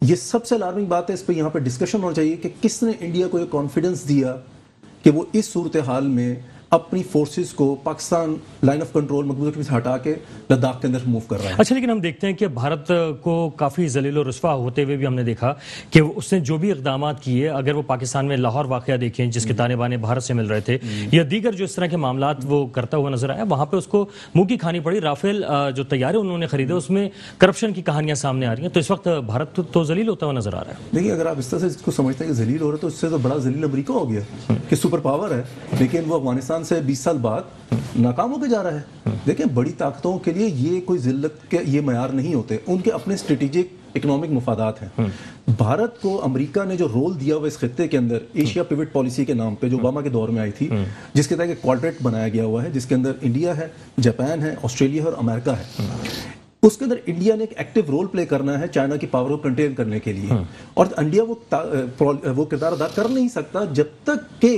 یہ سب سے الارمنگ بات ہے, اس پہ یہاں پہ ڈسکشن ہونا چاہیے کہ کس نے انڈیا کو یہ کانفیڈنس دیا کہ وہ اس صورتحال میں اپنی فورسز کو پاکستان لائن آف کنٹرول مقبوضہ کشمیر سے ہٹا کے لداخ کے اندر موو کر رہا ہے. اچھا, لیکن ہم دیکھتے ہیں کہ بھارت کو کافی ذلیل و رسوا ہوتے ہوئے بھی ہم نے دیکھا کہ اس نے جو بھی اقدامات کیے, اگر وہ پاکستان میں لاہور واقعہ دیکھیں جس کے تانے بانے بھارت سے مل رہے تھے, یا دیگر جو اس طرح کے معاملات وہ کرتا ہوا نظر آیا, وہاں پہ اس کو منہ کی کھانی پڑی. رافیل جو طیارے انہوں نے خریدے اس میں کرپشن کی کہانیاں سامنے آ رہی ہیں, تو اس وقت بھارت تو ذلیل ہوتا ہوا نظر آ رہا ہے. دیکھیے, اگر آپ اس طرح سے اس کو سمجھتے ہیں کہ ذلیل ہو رہا ہے تو اس سے تو بڑا ذلیل امریکہ ہو گیا کہ سپر پاور ہے, لیکن وہ افغانستان سے 20 سال بعد ناکام ہو کے جا رہا ہے. دیکھیں, بڑی طاقتوں کے لیے یہ کوئی ذلت کے یہ معیار نہیں ہوتے, ان کے اپنے اسٹریٹجک اکنامک مفادات ہیں. بھارت کو امریکہ نے جو رول دیا ہوا اس خطے کے اندر ایشیا پیوٹ پالیسی کے نام پہ, جو اوباما کے دور میں آئی تھی, جس کے تحت ایک کوارٹریٹ بنایا گیا ہوا ہے جس کے اندر انڈیا ہے, جاپان ہے, آسٹریلیا ہے اور امریکہ ہے. اس کے اندر انڈیا نے ایک ایکٹیو رول پلے کرنا ہے چائنا کی پاور کو کنٹین کرنے کے لیے, اور انڈیا وہ کردار ادا کر نہیں سکتا جب تک کہ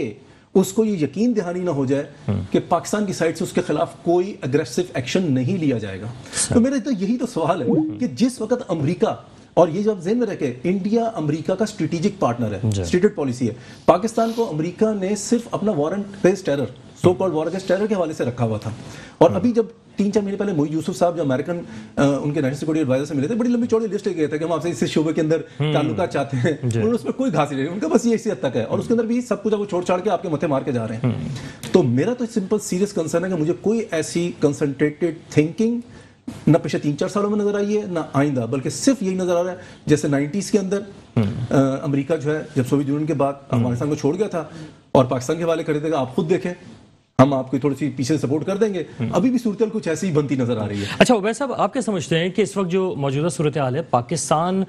اس کو یہ یقین دہانی نہ ہو جائے کہ پاکستان کی سائڈ سے اس کے خلاف کوئی اگریسو ایکشن نہیں لیا جائے گا. تو میرا تو یہی تو سوال ہے کہ جس وقت امریکہ, اور یہ جب ذہن میں رکھے انڈیا امریکہ کا اسٹریٹجک پارٹنر ہے, اسٹیٹڈ پالیسی ہے, پاکستان کو امریکہ نے صرف اپنا warrant against terror, so called war against terror کے حوالے سے رکھا ہوا تھا. اور ابھی جب 3-4 مہینے پہلے محی یوسف صاحب جو امریکن ان کے نیشنل سیکورٹی ایڈوائزر سے ملے تھے, بڑی لمبی چوڑی لسٹ گئے تھے کہ ہم آپ سے اس شعبے کے اندر تعلقات چاہتے ہیں, انہوں نے اس میں کوئی گھاس نہیں, ان کا بس یہ اسی حد تک ہے, اور اس کے اندر بھی سب کچھ وہ چھوڑ چھاڑ کے آپ کے متھے مار کے جا رہے ہیں. تو میرا تو سمپل سیریس کنسرن ہے کہ مجھے کوئی ایسی کنسنٹریٹڈ تھنکنگ نہ پچھلے 3-4 سالوں میں نظر آئی ہے نہ آئندہ, بلکہ صرف یہی نظر آ رہا ہے جیسے 90s کے اندر امریکہ جو ہے جب سوویت یونین کے بعد افغانستان کو چھوڑ گیا تھا اور پاکستان کے حوالے کر دیتے گا, آپ خود دیکھیں ہم آپ کی تھوڑی سی پیچھے سپورٹ کر دیں گے, ابھی بھی صورتحال کچھ ایسی ہی بنتی نظر آ رہی ہے. اچھا عبید صاحب, آپ کیا سمجھتے ہیں کہ اس وقت جو موجودہ صورتحال ہے, پاکستان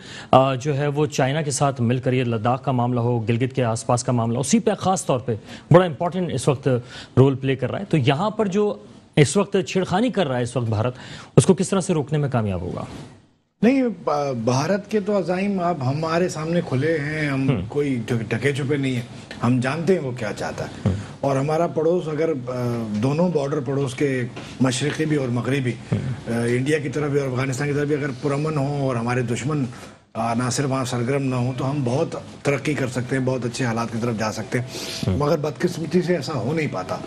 جو ہے وہ چائنا کے ساتھ مل کر, یہ لداخ کا معاملہ ہو, گلگت کے آس پاس کا معاملہ, اسی پہ خاص طور پہ بڑا امپورٹنٹ اس وقت رول پلے کر رہا ہے, تو یہاں پر جو اس وقت چھیڑخانی کر رہا ہے اس وقت بھارت, اس کو کس طرح سے روکنے میں کامیاب ہوگا؟ نہیں, بھارت کے تو عزائم اب ہمارے سامنے کھلے ہیں, ہم کوئی ڈھکے چھپے نہیں ہیں, ہم جانتے ہیں وہ کیا چاہتا ہے. اور ہمارا پڑوس, اگر دونوں بارڈر پڑوس کے مشرقی بھی اور مغربی, انڈیا کی طرف بھی اور افغانستان کی طرف بھی اگر پرامن ہوں اور ہمارے دشمن نہ صرف وہاں سرگرم نہ ہوں, تو ہم بہت ترقی کر سکتے ہیں, بہت اچھے حالات کی طرف جا سکتے ہیں. مگر بدقسمتی سے ایسا ہو نہیں پاتا.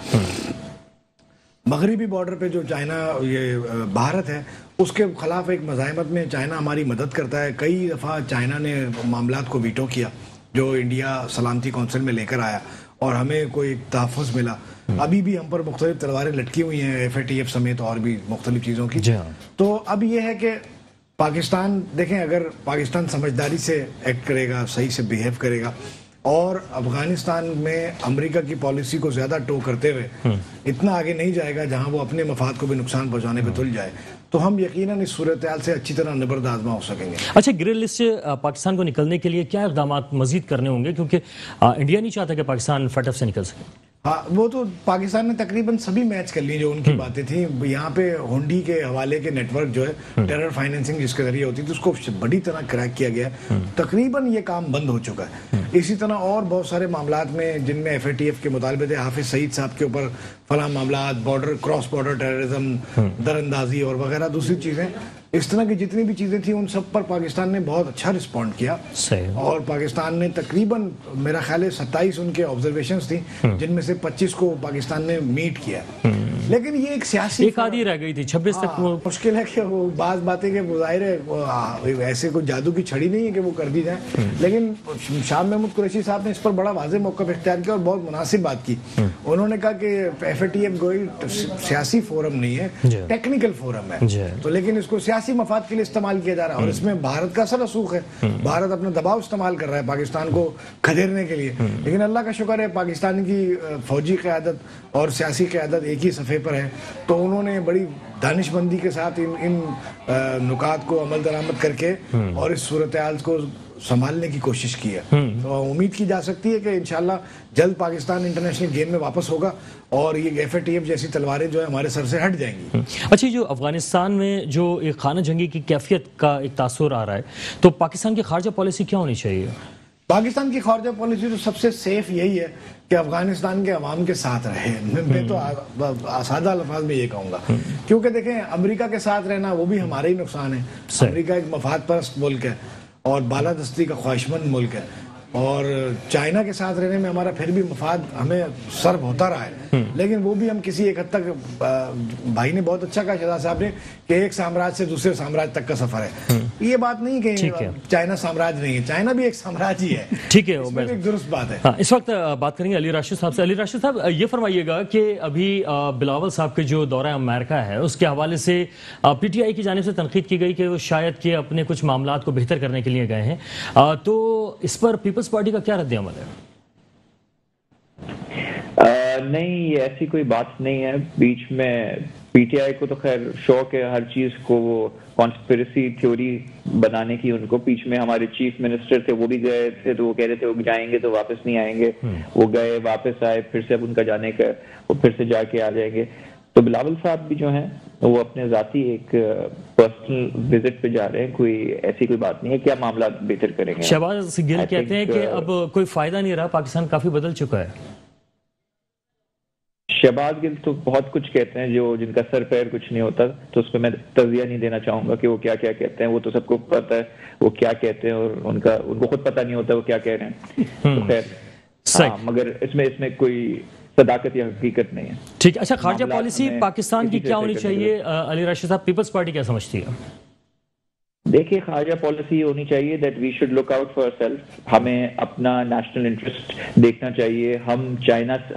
مغربی بارڈر پہ جو چائنا, یہ بھارت ہے, اس کے خلاف ایک مزاحمت میں چائنا ہماری مدد کرتا ہے. کئی دفعہ چائنا نے معاملات کو ویٹو کیا جو انڈیا سلامتی کونسل میں لے کر آیا, اور ہمیں کوئی تحفظ ملا. ابھی بھی ہم پر مختلف تلواریں لٹکی ہوئی ہیں, FATF سمیت اور بھی مختلف چیزوں کی. تو اب یہ ہے کہ پاکستان, دیکھیں, اگر پاکستان سمجھداری سے ایکٹ کرے گا, صحیح سے بیہیو کرے گا, اور افغانستان میں امریکہ کی پالیسی کو زیادہ ٹو کرتے ہوئے اتنا آگے نہیں جائے گا جہاں وہ اپنے مفاد کو بھی نقصان پہنچانے پہ تل جائے, تو ہم یقیناً اس صورتحال سے اچھی طرح نبرد آزما ہو سکیں گے. اچھا, گرے لسٹ سے پاکستان کو نکلنے کے لیے کیا اقدامات مزید کرنے ہوں گے, کیونکہ انڈیا نہیں چاہتا کہ پاکستان FATF سے نکل سکے؟ ہاں, وہ تو پاکستان نے تقریباً سبھی میچ کر لی جو ان کی باتیں تھیں. یہاں پہ ہنڈی کے حوالے کے نیٹ ورک جو ہے, ٹیرر فائنینسنگ جس کے ذریعے ہوتی تھی, اس کو بڑی طرح کریک کیا گیا ہے. تقریباً یہ کام بند ہو چکا ہے. اسی طرح اور بہت سارے معاملات میں جن میں FATF کے مطالبے تھے, حافظ سعید صاحب کے اوپر فلاں معاملات, بارڈر کراس بارڈر ٹیررزم, دراندازی اور وغیرہ دوسری چیزیں, اس طرح کی جتنی بھی چیزیں تھیں ان سب پر پاکستان نے بہت اچھا رسپونڈ کیا. اور پاکستان نے تقریباً میرا خیال ہے 27 ان کے آبزرویشنز تھیں, جن میں سے 25 کو پاکستان نے میٹ کیا. لیکن یہ ایک سیاسی, ایک آدھی رہ گئی تھی 26 تک. مشکل ہے کہ وہ بعض باتیں کے ظاہر ہے ایسے کوئی جادو کی چھڑی نہیں ہے کہ وہ کر دی جائیں. لیکن شاہ محمود قریشی صاحب نے اس پر بڑا واضح موقف اختیار کیا اور بہت مناسب بات کی. انہوں نے کہا کہ FATF کوئی سیاسی فورم نہیں ہے, ٹیکنیکل فورم ہے, تو لیکن اس کو سیاسی مفاد کے لیے استعمال کیا جا رہا ہے, اور اس میں بھارت کا اثر رسوخ ہے. بھارت اپنا دباؤ استعمال کر رہا ہے پاکستان کو کھدیرنے کے لیے. لیکن اللہ کا شکر ہے پاکستان کی فوجی قیادت اور سیاسی قیادت ایک ہی صفحے پر ہے, تو انہوں نے بڑی دانش مندی کے ساتھ ان نکات کو عمل درآمد کر کے اور اس صورتحال کو سنبھالنے کی کوشش کی ہے. تو امید کی جا سکتی ہے کہ انشاءاللہ جلد پاکستان انٹرنیشنل گیم میں واپس ہوگا اور یہ FATF جیسی تلواریں جو ہے ہمارے سر سے ہٹ جائیں گی. اچھا, جو افغانستان میں جو ایک خانہ جنگی کی کیفیت کا ایک تاثر آ رہا ہے, تو پاکستان کی خارجہ پالیسی کیا ہونی چاہیے؟ پاکستان کی خارجہ پالیسی تو سب سے سیف یہی ہے کہ افغانستان کے عوام کے ساتھ رہے. میں تو سادہ الفاظ میں یہ کہوں گا, کیونکہ دیکھیں امریکہ کے ساتھ رہنا وہ بھی ہمارا ہی نقصان ہے. امریکہ ایک مفاد پرست ملک ہے اور بالادستی کا خواہشمند ملک ہے, اور چائنا کے ساتھ رہنے میں ہمارا پھر بھی مفاد ہمیں سرو ہوتا رہا ہے, لیکن وہ بھی ہم کسی ایک حد تک, بھائی نے بہت اچھا کہا شہزاد صاحب نے, کہ ایک سامراج سے دوسرے سامراج تک کا سفر ہے. یہ بات نہیں کہ چائنا سامراج نہیں ہے, چائنا بھی ایک سامراج ہی ہے. ٹھیک ہے, ایک درست بات ہے. اس وقت بات کریں گے علی راشد صاحب سے. علی راشد صاحب یہ فرمائیے گا کہ ابھی بلاول صاحب کے جو دورہ امریکہ ہے اس کے حوالے سے پی ٹی آئی کی جانب سے تنقید کی گئی کہ وہ شاید کہ اپنے کچھ معاملات کو بہتر کرنے کے لیے گئے ہیں, تو اس پر پیپلز پارٹی کا کیا رد عمل ہے؟ نہیں, یہ ایسی کوئی بات نہیں ہے. بیچ میں پی ٹی آئی کو تو خیر شوق ہے ہر چیز کو وہ کانسپریسی تھیوری بنانے کی. ان کو بیچ میں ہمارے چیف منسٹر تھے, وہ بھی گئے تھے, تو وہ کہہ رہے تھے وہ جائیں گے تو واپس نہیں آئیں گے. وہ گئے, واپس آئے, پھر سے اب ان کا جانے کا وہ پھر سے جا کے آ جائیں گے. تو بلاول صاحب بھی جو ہیں وہ اپنے ذاتی ایک پرسنل وزٹ پہ جا رہے ہیں. کوئی ایسی کوئی بات نہیں ہے. کیا معاملات بہتر کریں گے؟ شہباز گل کہتے ہیں کہ اب کوئی فائدہ نہیں رہا, پاکستان کافی بدل چکا ہے. شہباز گل تو بہت کچھ کہتے ہیں جو جن کا سر پیر کچھ نہیں ہوتا, تو اس پہ میں تجزیہ نہیں دینا چاہوں گا کہ وہ کیا کیا کہتے ہیں. وہ تو سب کو پتہ ہے وہ کیا کہتے ہیں, اور ان کو خود پتہ نہیں ہوتا وہ کیا کہہ رہے ہیں. تو خیر, مگر اس میں کوئی صداقت یا حقیقت نہیں ہے. ٹھیک ہے. اچھا, خارجہ پالیسی پاکستان کی کیا ہونی چاہیے علی راشد صاحب؟ پیپلز پارٹی کیا سمجھتی ہے؟ دیکھیے, خارجہ پالیسی یہ ہونی چاہیے that we should look out for self. ہمیں اپنا نیشنل انٹرسٹ دیکھنا چاہیے.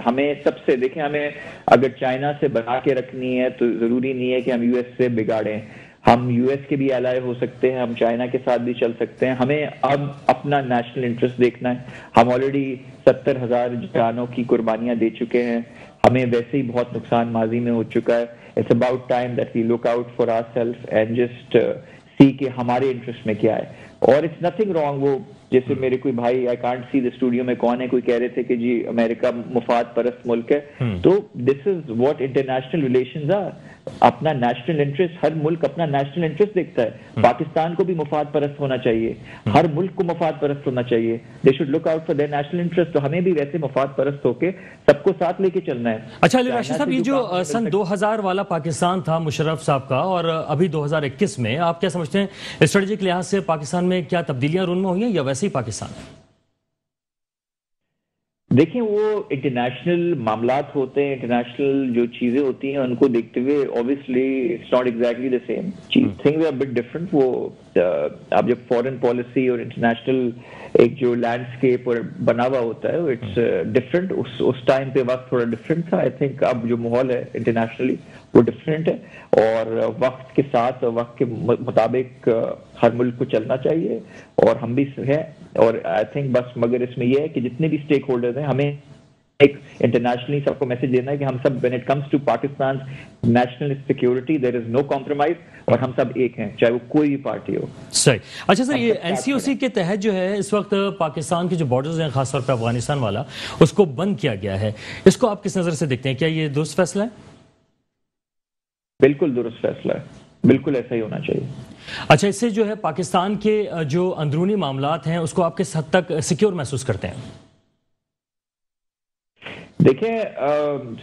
ہمیں سب سے دیکھیں, ہمیں اگر چائنا سے بنا کے رکھنی ہے تو ضروری نہیں ہے کہ ہم یو ایس سے بگاڑیں. ہم یو ایس کے بھی الائے ہو سکتے ہیں, ہم چائنا کے ساتھ بھی چل سکتے ہیں. ہمیں اب اپنا نیشنل انٹرسٹ دیکھنا ہے. ہم آلریڈی 70,000 جانوں کی قربانیاں دے چکے ہیں. ہمیں ویسے ہی بہت نقصان ماضی میں ہو چکا ہے. It's about time that we look out for our self and just see کہ ہمارے انٹرسٹ میں کیا ہے. اور اٹس نتھنگ رانگ. وہ جیسے میرے کوئی بھائی, I can't see the studio میں کون ہے, کوئی کہہ رہے تھے کہ جی امریکہ مفاد پرست ملک ہے. تو this is what international relations are. اپنا نیشنل انٹرسٹ, ہر ملک اپنا نیشنل انٹرسٹ دیکھتا ہے. پاکستان کو بھی مفاد پرست ہونا چاہیے, ہر ملک کو مفاد پرست ہونا چاہیے. They should look out for their national interest. تو ہمیں بھی ویسے مفاد پرست ہو کے سب کو ساتھ لے کے چلنا ہے. اچھا علی راشد صاحب, یہ جو سن 2000 والا پاکستان تھا مشرف صاحب کا, اور ابھی 2021 میں آپ کیا سمجھتے ہیں اسٹریٹجک لحاظ سے پاکستان میں کیا تبدیلیاں رونما ہوئی ہیں یا ویسے ہی پاکستان؟ دیکھیں, وہ انٹرنیشنل معاملات ہوتے ہیں, انٹرنیشنل جو چیزیں ہوتی ہیں ان کو دیکھتے ہوئے obviously it's not exactly the same. Things are a bit different. وہ اب جب فورن پالیسی اور انٹرنیشنل ایک جو لینڈسکیپ اور بنا ہوا ہوتا ہے اٹس ڈفرینٹ. اس ٹائم پہ وقت تھوڑا ڈفرینٹ تھا. آئی تھنک اب جو ماحول ہے انٹرنیشنلی وہ ڈفرینٹ ہے, اور وقت کے ساتھ وقت کے مطابق ہر ملک کو چلنا چاہیے, اور ہم بھی ہیں. اور آئی تھنک بس مگر اس میں یہ ہے کہ جتنے بھی اسٹیک ہولڈرز ہیں, ہمیں ایک انٹرنیشنلی سب کو میسج دینا ہے کہ ہم سب when it comes to Pakistan's national security there is no compromise, اور ہم سب ایک ہیں چاہے وہ کوئی بھی پارٹی ہو. صحیح. اچھا سر, یہ این سی او سی کے تحت جو ہے اس وقت پاکستان کے جو بارڈرز ہیں خاص طور پہ افغانستان والا, اس کو بند کیا گیا ہے. اس کو آپ کس نظر سے دیکھتے ہیں؟ کیا یہ درست فیصلہ ہے؟ بالکل درست فیصلہ ہے, بالکل ایسا ہی ہونا چاہیے. اچھا, اس سے جو ہے پاکستان کے جو اندرونی معاملات ہیں اس کو آپ کس حد تک سیکیور محسوس کرتے ہیں؟ دیکھیں,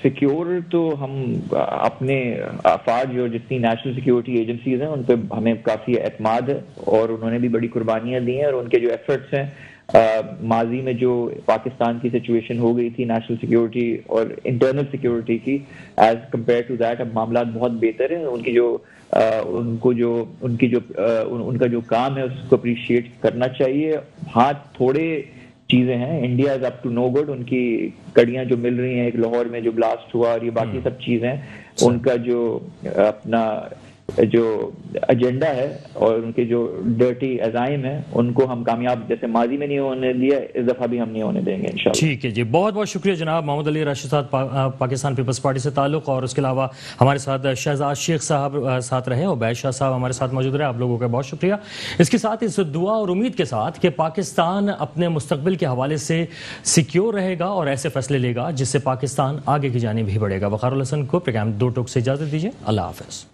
سیکیور تو ہم اپنے افواج جو جتنی نیشنل سیکیورٹی ایجنسیز ہیں ان پہ ہمیں کافی اعتماد ہے, اور انہوں نے بھی بڑی قربانیاں دی ہیں, اور ان کے جو ایفرٹس ہیں ماضی میں جو پاکستان کی سچویشن ہو گئی تھی نیشنل سیکیورٹی اور انٹرنل سیکیورٹی کی, ایز کمپیئر ٹو دیٹ اب معاملات بہت بہتر ہیں. ان کا جو کام ہے اس کو اپریشیٹ کرنا چاہیے. ہاں, تھوڑے چیزیں ہیں, India is up to no good. ان کی کڑیاں جو مل رہی ہیں, ایک لاہور میں جو بلاسٹ ہوا اور یہ باقی سب چیزیں, ان کا جو اپنا جو ایجنڈا ہے اور ان کے جو ڈرٹی عزائم ہیں ان کو ہم کامیاب جیسے ماضی میں نہیں ہونے دیا, اس دفعہ بھی ہم نہیں ہونے دیں گے انشاءاللہ. ٹھیک ہے جی, بہت بہت شکریہ جناب. محمد علی راشد صاحب پاکستان پیپلز پارٹی سے تعلق, اور اس کے علاوہ ہمارے ساتھ شہزاد شیخ صاحب ساتھ رہے, عبید شاہ صاحب ہمارے ساتھ موجود رہے. آپ لوگوں کا بہت شکریہ. اس کے ساتھ اس دعا اور امید کے ساتھ کہ پاکستان اپنے مستقبل کے حوالے سے سیکیور رہے گا اور ایسے فیصلے لے گا جس سے پاکستان آگے کی جانب بھی بڑھے گا. وقار الحسن کو پروگرام 2 ٹوک سے اجازت دیجیے. اللہ حافظ.